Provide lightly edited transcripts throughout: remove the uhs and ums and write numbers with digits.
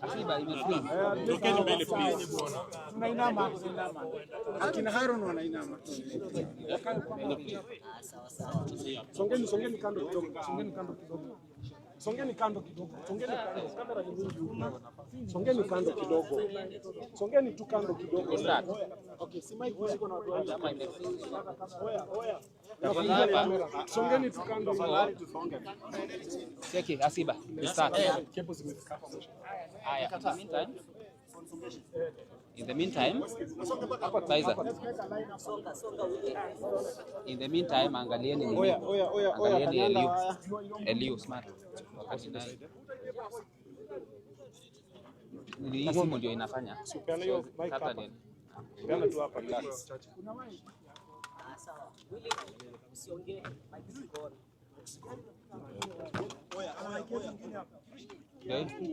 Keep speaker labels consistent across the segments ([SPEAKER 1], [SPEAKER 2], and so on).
[SPEAKER 1] Asiba imefreeze.
[SPEAKER 2] Tokeni mbele please.
[SPEAKER 3] Tunainama. Akina Haron wanainama. Sawa. Songeni kando kidogo. Songeni kando kidogo. Kamera ni mingi huko. Songeni kando kidogo. Songeni tu kando kidogo. Okay, si mic ziko na watu wengi. Oya. Songeni tu kando mahali tusonge.
[SPEAKER 1] Cheki Asiba. Start.
[SPEAKER 3] Kepo zimefika hapo mwisho.
[SPEAKER 1] Haya, in the meantime, angalieni nini? Angalieni Eliu smart. Wakati naye hii simu ndio inafanya.
[SPEAKER 3] Sipeana hiyo mic hapa. Peana tu hapa relax. Sawa. Usiongee mic ziko. Cheki,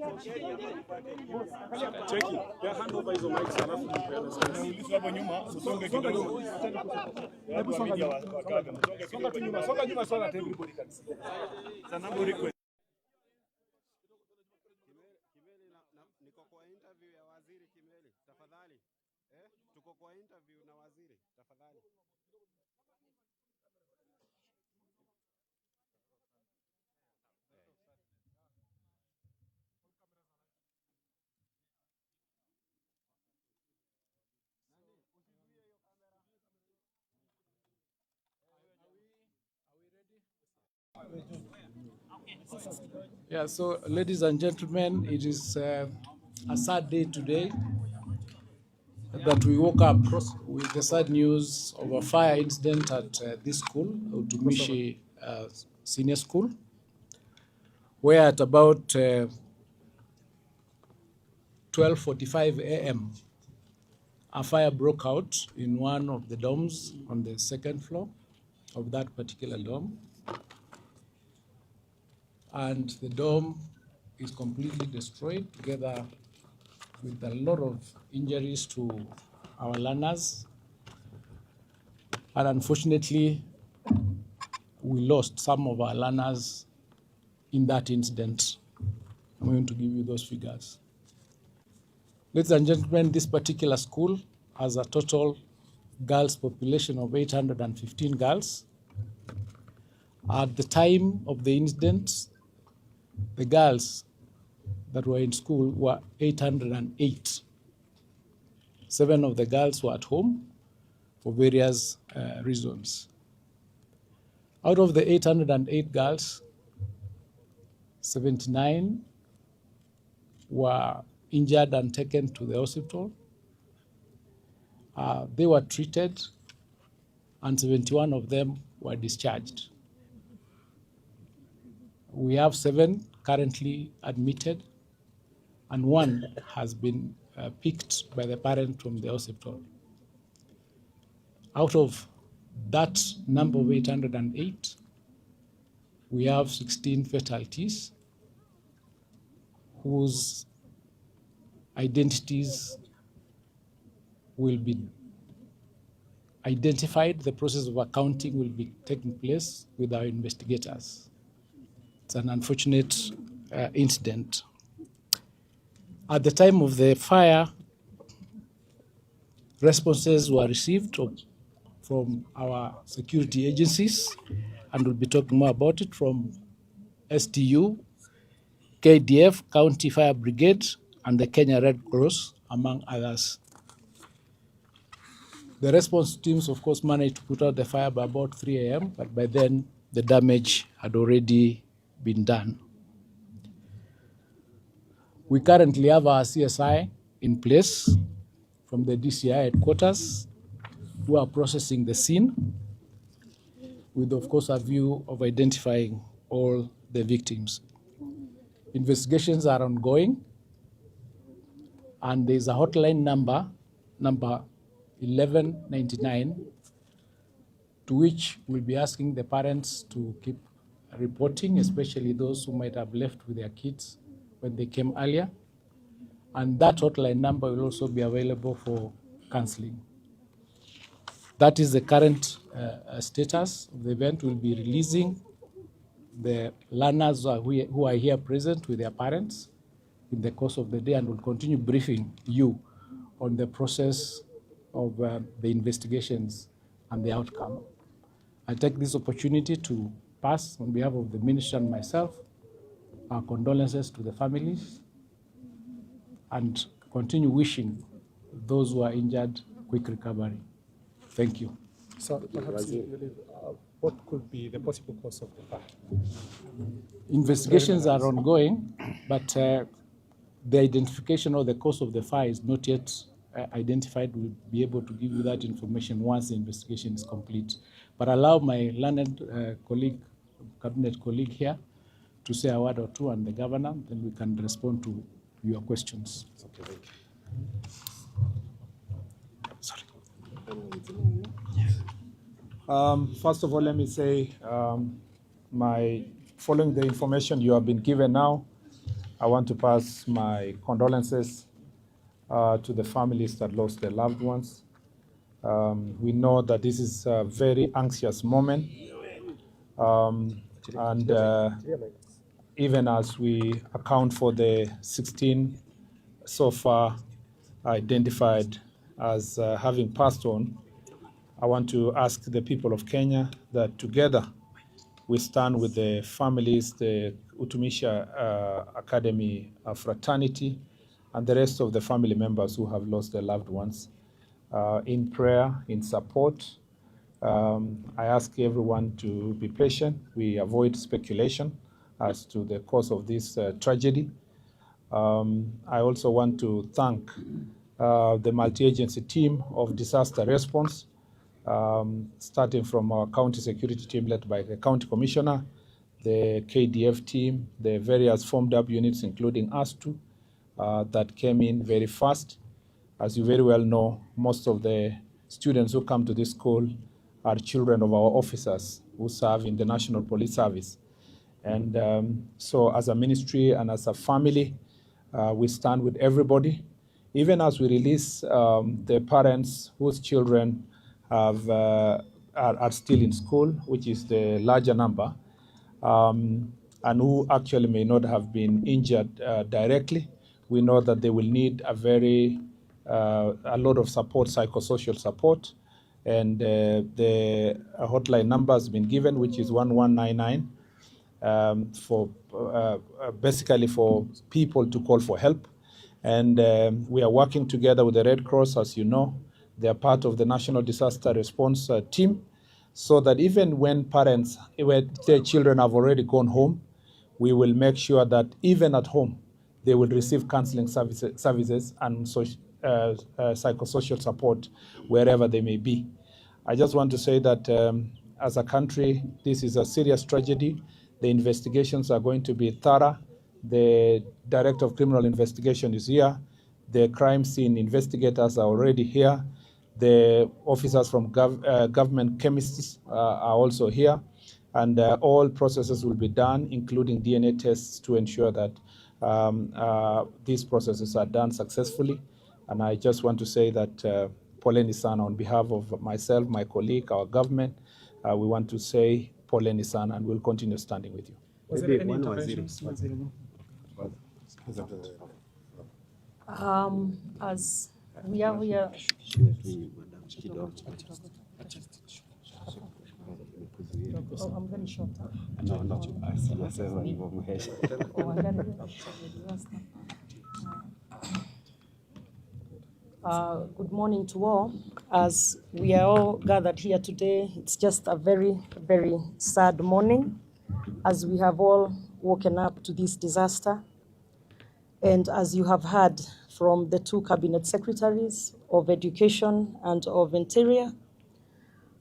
[SPEAKER 3] ya hand over hizo mics alafu tupeane hapo nyuma, usonge kidogo. Hebu songa nyuma. Songa nyuma so that everybody can see. Sana request.
[SPEAKER 4] Kimeli niko kwa interview ya waziri Kimeli. Tafadhali. Tuko kwa interview na waziri. Tafadhali.
[SPEAKER 5] Yeah, so ladies and gentlemen, it is a sad day today that we woke up with the sad news of a fire incident at this school, Utumishi Senior School, where at about 12:45 a.m. a fire broke out in one of the dorms on the second floor of that particular dorm. And the dorm is completely destroyed, together with a lot of injuries to our learners. And unfortunately, we lost some of our learners in that incident. I'm going to give you those figures. Ladies and gentlemen, this particular school has a total girls population of 815 girls. At the time of the incident, the girls that were in school were 808. 7 of the girls were at home for various reasons. Out of the 808 girls, 79 were injured and taken to the hospital. They were treated, and 71 of them were discharged. We have 7 currently admitted, and 1 has been picked by the parent from the hospital. Out of that number of 808, we have 16 fatalities whose identities will be identified. The process of accounting will be taking place with our investigators. It's an unfortunate incident. At the time of the fire, responses were received from our security agencies, and we'll be talking more about it, from STU, KDF, County Fire Brigade, and the Kenya Red Cross, among others. The response teams, of course, managed to put out the fire by about 3 a.m., but by then the damage had already been done. We currently have our CSI in place from the DCI headquarters, who are processing the scene with, of course, a view of identifying all the victims. Investigations are ongoing, and there is a hotline number 1199, to which we'll be asking the parents to keep reporting, especially those who might have left with their kids when they came earlier. And that hotline number will also be available for counseling. That is the current status of the event. We'll be releasing the learners who are here present with their parents in the course of the day and will continue briefing you on the process of the investigations and the outcome. I take this opportunity to pass, on behalf of the minister and myself, our condolences to the families and continue wishing those who are injured quick recovery. Thank you.
[SPEAKER 3] So perhaps what could be the possible cause of the fire?
[SPEAKER 5] Investigations are ongoing, but the identification or the cause of the fire is not yet identified. We'll be able to give you that information once the investigation is complete. But allow my learned colleague, cabinet colleague here, to say a word or two, and the governor, then we can respond to your questions.
[SPEAKER 3] Okay, thank you.
[SPEAKER 5] Sorry.
[SPEAKER 2] First of all, let me say, following the information you have been given now, I want to pass my condolences to the families that lost their loved ones. We know that this is a very anxious moment, and even as we account for the 16 so far identified as having passed on, I want to ask the people of Kenya that together we stand with the families, the Utumishi Academy fraternity, and the rest of the family members who have lost their loved ones in prayer, in support. I ask everyone to be patient. We avoid speculation as to the cause of this tragedy. I also want to thank the multi-agency team of disaster response, starting from our county security team led by the county commissioner, the KDF team, the various formed up units, including us too, that came in very fast. As you very well know, most of the students who come to this school are children of our officers who serve in the National Police Service. And so as a ministry and as a family, we stand with everybody. Even as we release the parents whose children are still in school, which is the larger number, and who actually may not have been injured directly, we know that they will need a lot of support, psychosocial support, and the hotline number has been given, which is 1199, for basically for people to call for help. And we are working together with the Red Cross, as you know. They are part of the National Disaster Response team, so that even when parents, when their children have already gone home, we will make sure that even at home, they will receive counseling services and psychosocial support wherever they may be. I just want to say that as a country, this is a serious tragedy. The investigations are going to be thorough. The Director of Criminal Investigation is here. The crime scene investigators are already here. The officers from government chemists are also here. And all processes will be done, including DNA tests, to ensure that these processes are done successfully. And I just want to say that poleni sana, on behalf of myself, my colleague, our government, we want to say poleni sana, and we'll continue standing with you.
[SPEAKER 3] Was there any interventions?
[SPEAKER 6] As we are here, I'm very short. Good morning to all. As we are all gathered here today, it's just a very, very sad morning, as we have all woken up to this disaster. And as you have heard from the two cabinet secretaries of Education and of Interior,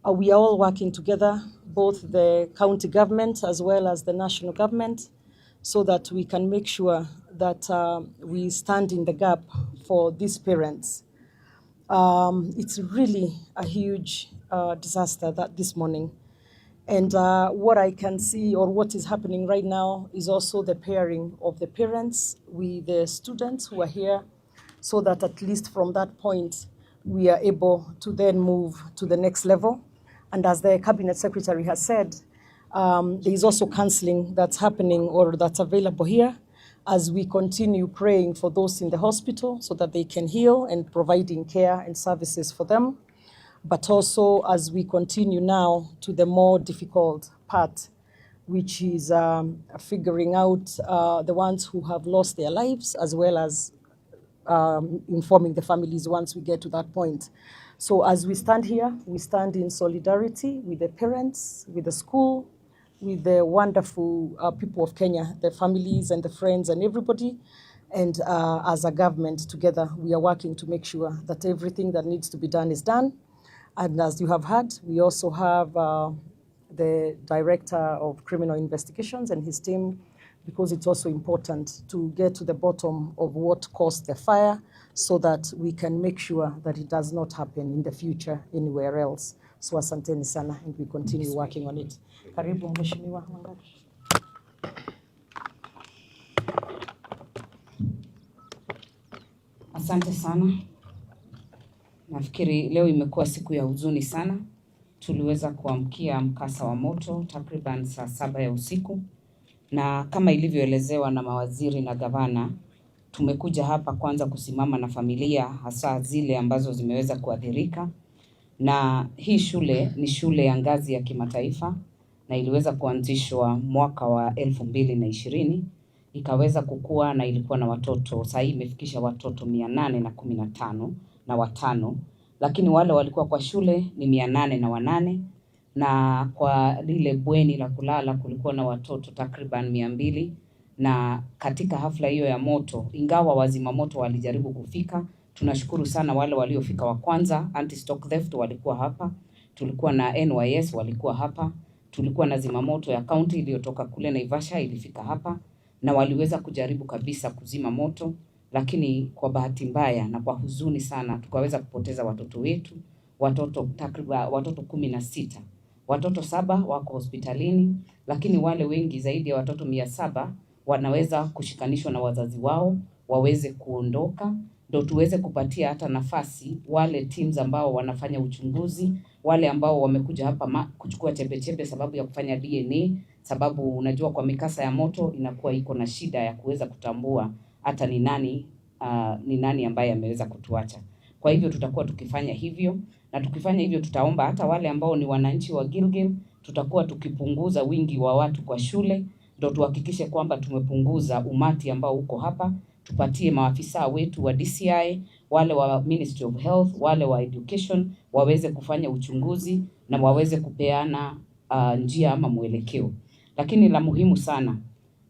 [SPEAKER 6] we are all working together, both the county government as well as the national government, so that we can make sure that we stand in the gap for these parents. It's really a huge disaster that this morning. And what I can see, or what is happening right now, is also the pairing of the parents with the students who are here, so that at least from that point, we are able to then move to the next level. And as the Cabinet Secretary has said, there is also counseling that's happening or that's available here. as we continue praying for those in the hospital so that they can heal and providing care and services for them, but also as we continue now to the more difficult part, which is figuring out the ones who have lost their lives, as well as informing the families once we get to that point. So as we stand here, we stand in solidarity with the parents, with the school, with the wonderful people of Kenya, the families and the friends and everybody. And as a government together, we are working to make sure that everything that needs to be done is done. And as you have heard, we also have the Director of Criminal Investigations and his team, because it's also important to get to the bottom of what caused the fire so that we can make sure that it does not happen in the future anywhere else. So asanteni sana, and we continue working on it. Karibu Mheshimiwa Mangachi.
[SPEAKER 7] Asante sana. Nafikiri leo imekuwa siku ya huzuni sana. Tuliweza kuamkia mkasa wa moto takriban saa 7 ya usiku. Na kama ilivyoelezewa na mawaziri na gavana, tumekuja hapa kwanza kusimama na familia, hasa zile ambazo zimeweza kuathirika. Na hii shule ni shule ya ngazi ya kimataifa na iliweza kuanzishwa mwaka wa 2020. Ikaweza kukua na ilikuwa na watoto, sasa imefikisha watoto 815 na watano, lakini wale walikuwa kwa shule ni 808, na kwa lile bweni la kulala kulikuwa na watoto takriban 200. Na katika hafla hiyo ya moto, ingawa wazima moto walijaribu kufika, tunashukuru sana wale waliofika wa kwanza. Anti-stock theft walikuwa hapa, tulikuwa na NYS walikuwa hapa, tulikuwa na zimamoto ya county iliyotoka kule Naivasha ilifika hapa, na waliweza kujaribu kabisa kuzima moto, lakini kwa bahati mbaya na kwa huzuni sana tukaweza kupoteza watoto wetu, watoto takriban watoto 16. Watoto 7 wako hospitalini, lakini wale wengi zaidi ya watoto 700 wanaweza kushikanishwa na wazazi wao waweze kuondoka, ndio tuweze kupatia hata nafasi wale teams ambao wanafanya uchunguzi, wale ambao wamekuja hapa kuchukua chembe sababu ya kufanya DNA, sababu unajua kwa mikasa ya moto inakuwa iko na shida ya kuweza kutambua hata ni nani ambaye ameweza kutuacha. Kwa hivyo tutakuwa tukifanya hivyo, na tukifanya hivyo tutaomba hata wale ambao ni wananchi wa Gilgil, tutakuwa tukipunguza wingi wa watu kwa shule, ndio tuhakikishe kwamba tumepunguza umati ambao uko hapa. Tupatie maafisa wetu wa DCI, wale wa Ministry of Health, wale wa Education waweze kufanya uchunguzi na waweze kupeana njia ama mwelekeo. Lakini la muhimu sana,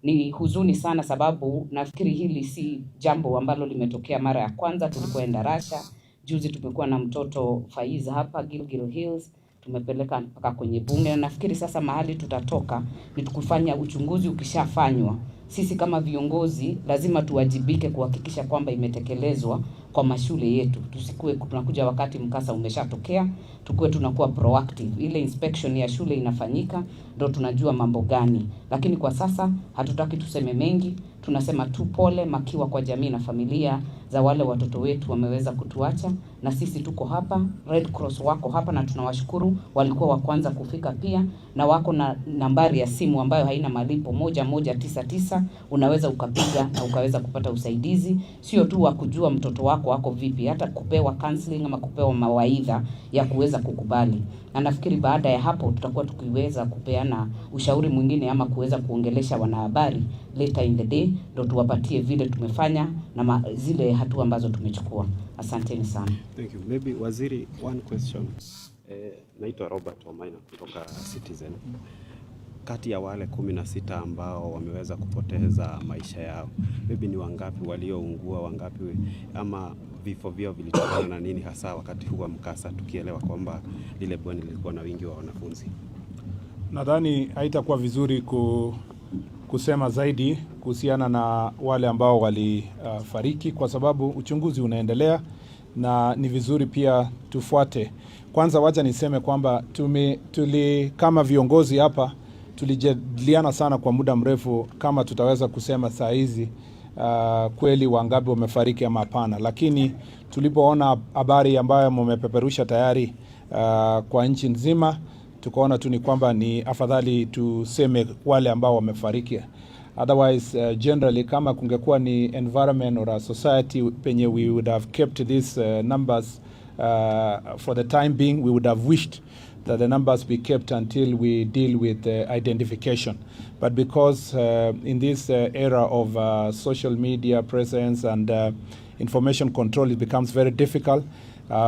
[SPEAKER 7] ni huzuni sana sababu nafikiri hili si jambo ambalo limetokea mara ya kwanza. Tulikuwa Endarasha, juzi tumekuwa na mtoto Faiza hapa Gilgil Hills, tumepeleka mpaka kwenye bunge, na nafikiri sasa mahali tutatoka ni tukufanya uchunguzi. Ukishafanywa, sisi kama viongozi lazima tuwajibike kuhakikisha kwamba imetekelezwa kwa mashule yetu. Tusikue tunakuja wakati mkasa umeshatokea, tukue tunakuwa proactive. Ile inspection ya shule inafanyika, ndio tunajua mambo gani. Lakini kwa sasa hatutaki tuseme mengi, tunasema tu pole makiwa kwa jamii na familia za wale watoto wetu wameweza kutuacha, na sisi tuko hapa. Red Cross wako hapa na tunawashukuru, walikuwa wa kwanza kufika pia, na wako na nambari ya simu ambayo haina malipo 1199, unaweza ukapiga na ukaweza kupata usaidizi, sio tu wa kujua mtoto wako vipi, hata kupewa counseling ama kupewa mawaidha ya kuweza kukubali. Na nafikiri baada ya hapo tutakuwa tukiweza kupeana ushauri mwingine ama kuweza kuongelesha wanahabari later in the day, ndio tuwapatie vile tumefanya na zile hatua ambazo tumechukua. Asanteni sana.
[SPEAKER 4] Thank you. Maybe waziri, one question. Naitwa Robert Omaina kutoka Citizen. Kati ya wale 16 ambao wameweza kupoteza maisha yao, maybe ni wangapi walioungua, wangapi ama vifo vyao vilitokana na nini hasa wakati huu wa mkasa, tukielewa kwamba lile bweni lilikuwa na wingi wa wanafunzi?
[SPEAKER 2] Nadhani haitakuwa vizuri kusema zaidi kuhusiana na wale ambao walifariki, kwa sababu uchunguzi unaendelea na ni vizuri pia tufuate. Kwanza wacha niseme kwamba kama viongozi hapa tulijadiliana sana kwa muda mrefu kama tutaweza kusema saa hizi kweli wangapi wamefariki ama hapana, lakini tulipoona habari ambayo mmepeperusha tayari kwa nchi nzima, tukaona tu ni kwamba ni afadhali tuseme wale ambao wamefariki. Otherwise, generally, kama kungekuwa ni environment or a society penye we would have kept these numbers for the time being, we would have wished that the numbers be kept until we deal with identification. But because in this era of social media presence and information control, it becomes very difficult,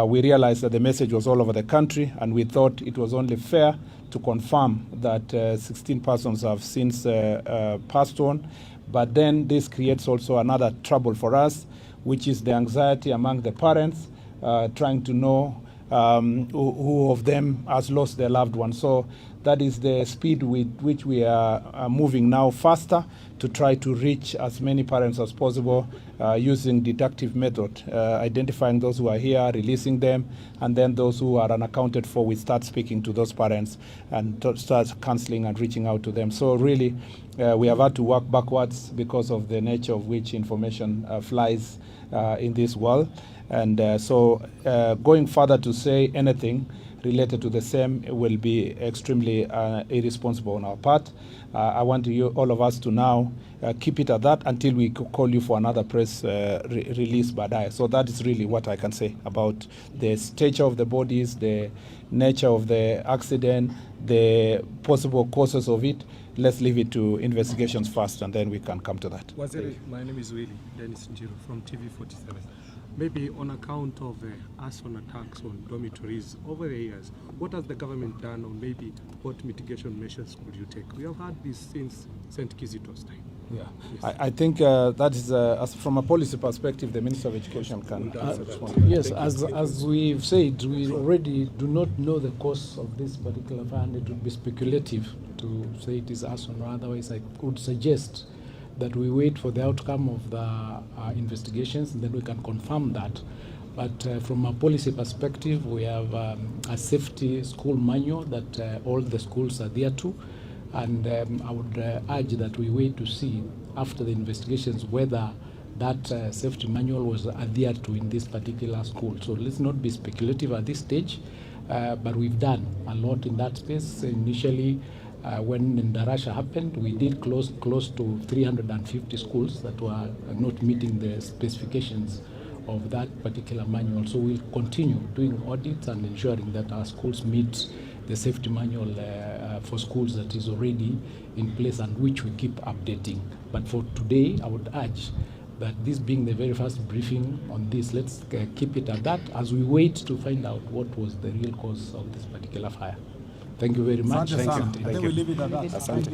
[SPEAKER 2] we realized that the message was all over the country, and we thought it was only fair to confirm that 16 persons have since passed on. But then this creates also another trouble for us, which is the anxiety among the parents, trying to know who of them has lost their loved one. So that is the speed with which we are moving now, faster, to try to reach as many parents as possible using deductive method, identifying those who are here, releasing them, and then those who are unaccounted for, we start speaking to those parents and start counseling and reaching out to them. So really, we have had to work backwards because of the nature of which information flies in this world. And so going further to say anything related to the same will be extremely irresponsible on our part. I want all of us to now keep it at that until we call you for another press release baadaye. So that is really what I can say about the stature of the bodies, the nature of the accident, the possible causes of it. Let's leave it to investigations first, and then we can come to that.
[SPEAKER 3] Waziri, my name is Willie Dennis Njiro from TV47. Maybe on account of arson attacks on dormitories over the years, what has the government done, or maybe what mitigation measures could you take? We have had this since St. Kizito's time.
[SPEAKER 2] Yeah, yes. I think that is, as from a policy perspective, the Minister of Education can respond.
[SPEAKER 5] Yes, as we've said, we already do not know the cause of this particular fire, and it would be speculative to say it is arson, or otherwise I would suggest that we wait for the outcome of the investigations, and then we can confirm that. But from a policy perspective, we have a safety school manual that all the schools adhere to, and I would urge that we wait to see after the investigations whether that safety manual was adhered to in this particular school. So let's not be speculative at this stage, but we've done a lot in that space. Initially, when Darasha happened, we did close to 350 schools that were not meeting the specifications of that particular manual. So we'll continue doing audits and ensuring that our schools meet the safety manual for schools that is already in place and which we keep updating. But for today, I would urge that this being the very first briefing on this, let's keep it at that as we wait to find out what was the real cause of this particular fire. Thank you very much.
[SPEAKER 3] Thank you. Asante.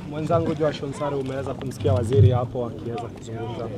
[SPEAKER 3] Mwenzangu Joshua Nsare, umeweza kumsikia waziri hapo akiweza kuzungumza.